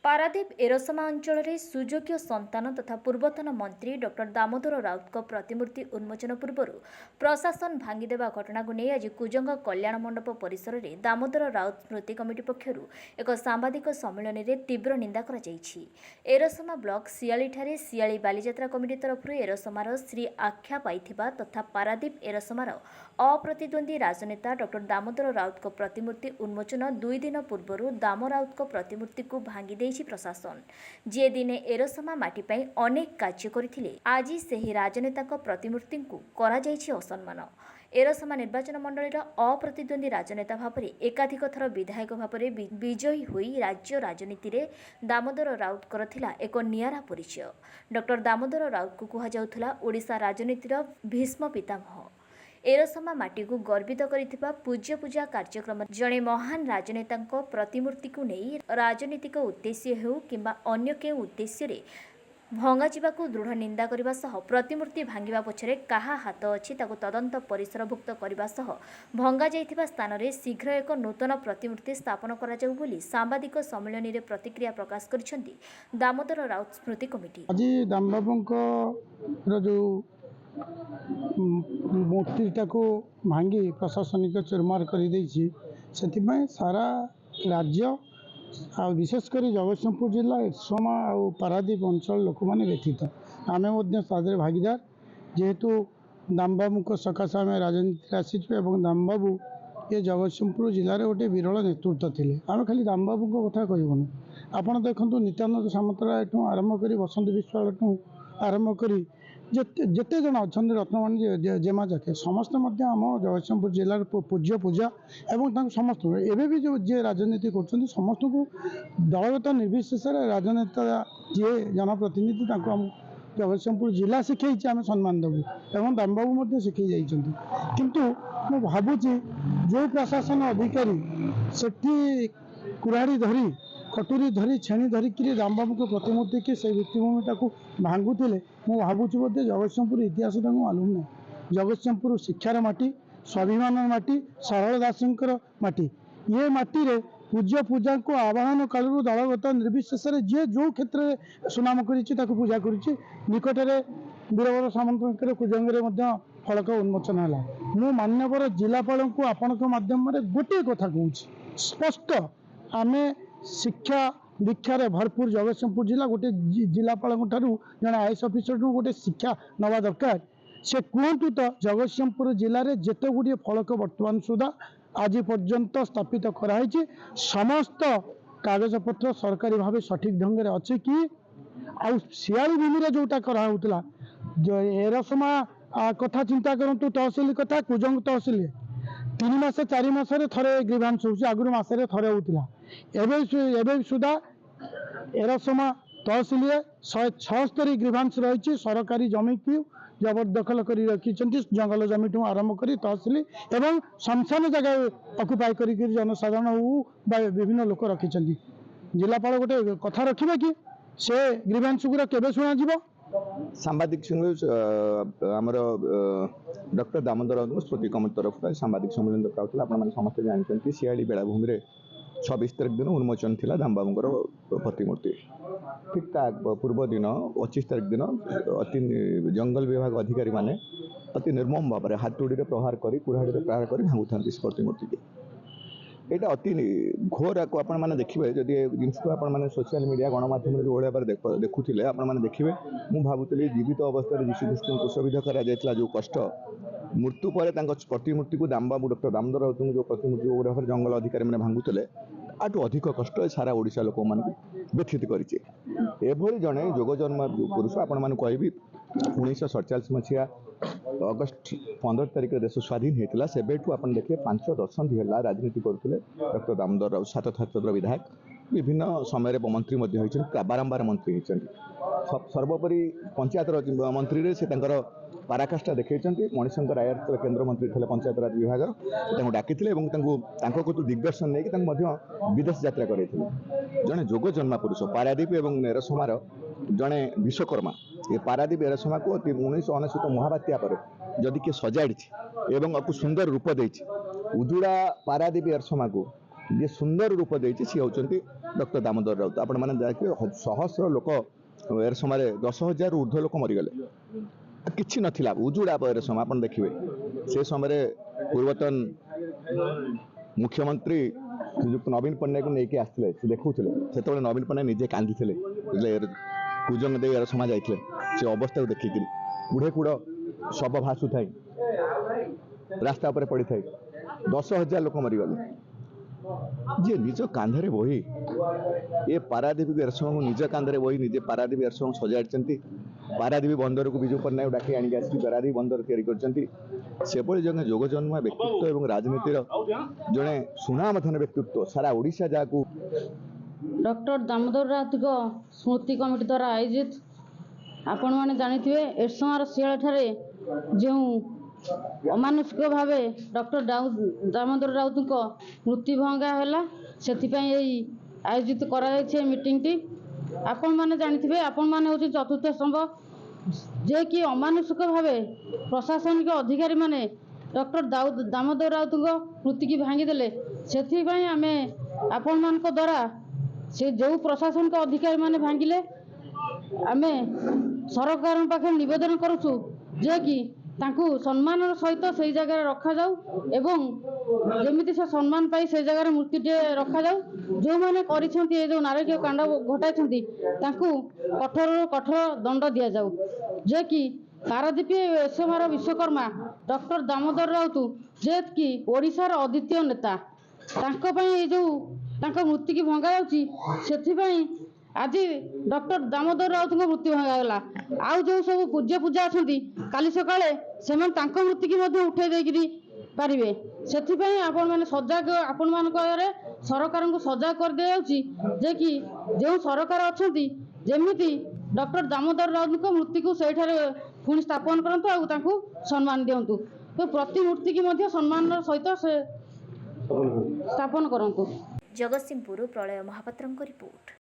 पारादीप एरसमा अंचल सुयोग्य संतान तथा पूर्वतन मंत्री डॉक्टर दामोदर राउत प्रतिमूर्ति उन्मोचन पूर्व प्रशासन भांगीदेवा घटना को नहीं आज कुजंग कल्याण मंडप परिसर में दामोदर राउत स्मृति कमिटी पक्षर एक सांबादिक सम्मेलन में तीव्र निंदा एरसमा ब्लॉक सियाली सियाली बालीजात्रा कमिटी तरफ एरसमार श्री आख्या पाइथिबा तथा पारादीप एरसमार अप्रतिद्वंदी राजनेता डॉक्टर दामोदर राउत प्रतिमूर्ति उन्मोचन 2 दिन पूर्व दाम राउत प्रतिमूर्ति को भांगी प्रशासन जे दिने एरसमा माटी पाई अनेक कार्य करथिले आज सेही राजनेता प्रतिमूर्ति को करा जायछि असम्मान। एरसमा निर्वाचन मंडलीर अप्रतिद्वंदी राजनेता भाव एकाधिक थर विधायक भाव विजयी होई राज्य राजनीति रे दामोदर राउत करथिला एक नियारा परिचय। डॉक्टर दामोदर राउत को कहा जाउथला ओडिशा राजनीतिर भीष्म पितामह। एरसमा माटी को गर्वित करिथिबा पूज्य पूजा कार्यक्रम जड़े महान राजनेता प्रतिमूर्ति को नहीं राजनीतिक उद्देश्य हेउ किंबा अन्य के उद्देश्य रे भंगा जीवाकू दृढ़ निंदा करबा सह प्रतिमूर्ति भांगिबा पछरे काहा हाथ अछि ताको तदंत परिसरभुक्त करबा सह भंगा जाइथिबा स्थान रे शीघ्र एक नूतन प्रतिमूर्ति स्थापन करा जाउ बोली सांबादिक सम्मेलन रे प्रतिक्रिया प्रकाश करिसेंती दामोदर राउत स्मृति कमिटी। आज दामबाबूंको जो मूर्तिटा को भांगी प्रशासनिक चुरमार कर सारा राज्य आ विशेषकर जगतसिंहपुर जिला एरसमा और पारादीप अंचल लोक मैंने व्यथित आम भागीदार जेहेतु दामबाबू सकाशे आम राजनीति आसीचु और दामबाबू ये जगतसिंहपुर जिले गोटे विरल नेतृत्व थे। आम खाली दामबाबू कथा कहबुनि आपड़ देखु नित्यानंद सामंतराय आरंभ कर बसंत विश्वाल आरंभ कर जिते जन अच्छा रत्नमणि जेमा जाके समस्त आम जगतसिंहपुर जिलार पूज्य पूजा एवं समस्त एवं भी जो जी राजनीति कर समस्त को दलगत निर्विशेष राजनेता जी जनप्रतिनिधि आम जगतसिंहपुर जिला शिखई आम सम्मान देवु एवं दामबाबू शिखई जाइंट किंतु मु भावुची जो प्रशासन अधिकारी सेठी कुराड़ी धरी कटुरी धरी छेणी धरिक दामबाबू को प्रतिमूर्ति की से भित्तिभूमिटा को भांगुले मु भावुची बोधे जगतसिंहपुर इतिहास मालूम ना। जगतसिंहपुर शिक्षार माटी स्वाभिमान माटी सारल दासंकर माटी ये माटी रे पूज्य पूजा को आवाहन कालू दलगत निर्विशेष जी जो क्षेत्र में सुनाम कर पूजा कर निकटरे वीरवर सामंत कुजंगे फलक उन्मोचन है। मु मान्यवर जिलापाल को आपण माध्यम गोटे कथा कहूँ स्पष्ट आम शिक्षा दीक्षार भरपूर जगतसिंहपुर जिला गोटे जिलापाल जड़े आईएएस ऑफिसर गोटे शिक्षा नवा दरकार से कहतु तो जगतसिंहपुर जिले में जिते गुड़िए फलक बर्तमान सुधा आज पर्यंत स्थापित कराई समस्त कागज पत्र सरकारी भाव सठिक ढंग से अच्छे कि आउ सियाली भूमि जोटा कराला एरसमा कथा चिंता करूँ तहसिल कथा कुजंग तहसिल 3 मास 4 मास थे ग्रीभांस हो आगुरी मसरे थे होता एवं सुधा एरसमा तहसिल 176 ग्रीभांस रही सरकारी जमी को जबरदखल कर रखी जंगल जमी ठूँ आरंभ कर तहसिल एवं शमशान जगह अकुपाई कर जनसाधारण हो विभिन्न लोक रखी जिलापाल गोटे कथा रखा कि से ग्रीभांस गुरा केबे शुणा सांबादिक आमर डॉक्टर दामोदर राउत स्मृति कमिटी तरफ सांबादिक सम्मेलन रखा आप समस्त जानते सियाली बेलाभूमि 26 तारीख दिन उन्मोचन थिला दामबाबूंकर प्रतिमूर्ति ठीक पूर्व दिन 25 तारीख दिन अति जंगल विभाग अधिकारी माने अति निर्मम भाव में हाथुड़ी प्रहार कर कुराड़ी प्रहार कर भांगुता प्रतिमूर्ति की यहाँ अति घोर आपको आपण मैंने देखिए जदि जिन को आप सोशल मीडिया गणमाध्यम जो भाव देखुले आपने देखिए मुझे भावुली जीवित अवस्था जीशु ख्रीष्ट को क्रुशबिध कर जो कष्ट मृत्यु पर प्रतिमूर्ति को दामबाबू डॉक्टर दामोदर राउत जो प्रतिमूर्ति गुड़ाक जंगल अधिकारी मैंने भांगुले आठू अधिक कष्ट सारा ओडिशा लोक मान व्यथित कर जड़े जोग जन्म पुरुष आपण कहि 1947 मसीहा अगस्ट 15 तारिख देश स्वाधीन होता से आप देखिए 5 दशंधि है राजनीति करुले डॉक्टर दामोदर राउत 7 थर विधायक विभिन्न समय मंत्री बारंबार मंत्री होती सर्वोपरि पंचायत मंत्री से पराकाष्ठा देखते मणिशंकर आयर केन्द्र मंत्री थे पंचायत राज विभाग डाकी दिग्दर्शन नहीं विदेश यात्रा कर जड़े जोग जन्मा पुरुष पारादीप और एरसमार जड़े विश्वकर्मा ये पारादीप एरसमा को 1999 महाबात्या पर जदि किए सजाड़ी एवं आपको सुंदर रूप दे उजुड़ा पारादीप एरसमा को ये सुंदर रूप देती सी होती डॉक्टर दामोदर राउत आपण मैंने देखिए सहस्र लोक एर समय 10,000 ऊर्ध्व लोक मरीगले किसी नथिला उजुड़ा एर समय आप देखिए से समय पूर्वतन मुख्यमंत्री श्रीजुक्त नवीन पट्टनायक को लेकिन आसते से देखुले से नवीन पट्टनायक निजे कांदी कुजंग दे एर समय जाते से अवस्था को देखिक गुड़े कूड़ शव भासु थाई रास्ता पर पड़ी थाई 10,000 लोक मरीगले जे निज कांधरे बही ये पारादीप एरसम निज कांधरे बही निजे पारादीप एरसम सजाड़ी पारादीप बंदर को विजु पट्टनायक डाकी आनिक आसिक पारादीप बंदर तैयारी जन जोग जन्म व्यक्तित्व और राजनीतिर जड़े सुनामधन व्यक्तित्व सारा ओडिशा जहाँ डॉक्टर दामोदर राउत को स्मृति कमिटी द्वारा आयोजित आपण मैंने जानी एरसमार शियाल ठारे जो अमानुषिक भाव डॉक्टर दामोदर राउत को मृत्यु भंगा है से आयोजित कर मीटिंग टी आपण मैंने जानी आपण मैंने हूँ चतुर्थ स्तंभ जे कि अमानुषिक भाव प्रशासनिक अधिकारी माने डॉक्टर दामोदर राउत को मृत्यु की भांगीदे से आम आपण मान द्वारा से जो प्रशासनिक अधिकारी माने भांगिले आम सरकार पाखे निवेदन करुचु जे कि तांकू सम्मान सहित से जगह रखा जाऊ एवं जमी से सम्मान पाई से जगह मूर्ति रखा जाऊ जो मैंने जो नारकीय कांड घटाई कठोर कठोर दंड दि जाऊ जे कि पारादीप एसएमआर विश्वकर्मा डॉक्टर दामोदर राउत जे कि ओडिशार अद्वितीय नेता जो मृत्यु की भंगा जाती आज डॉक्टर दामोदर राउत को मृत्यु भंगागला आउ जो सब पूज्य पूजा अच्छा काली सकाळे से मृत्यु की उठे देकरी पारे से आपण मैंने सजग आपण मान सरकार को सजग कर दिया जे कि जो सरकार अच्छा जमी डॉक्टर दामोदर राउत को मृत्यु को सही पुणी स्थापन करूँ सम्मान दिंतु तो प्रतिमूर्ति की सम्मान सहित से स्थापन करूँ। जगतसिंहपुर प्रलय महापात्र रिपोर्ट।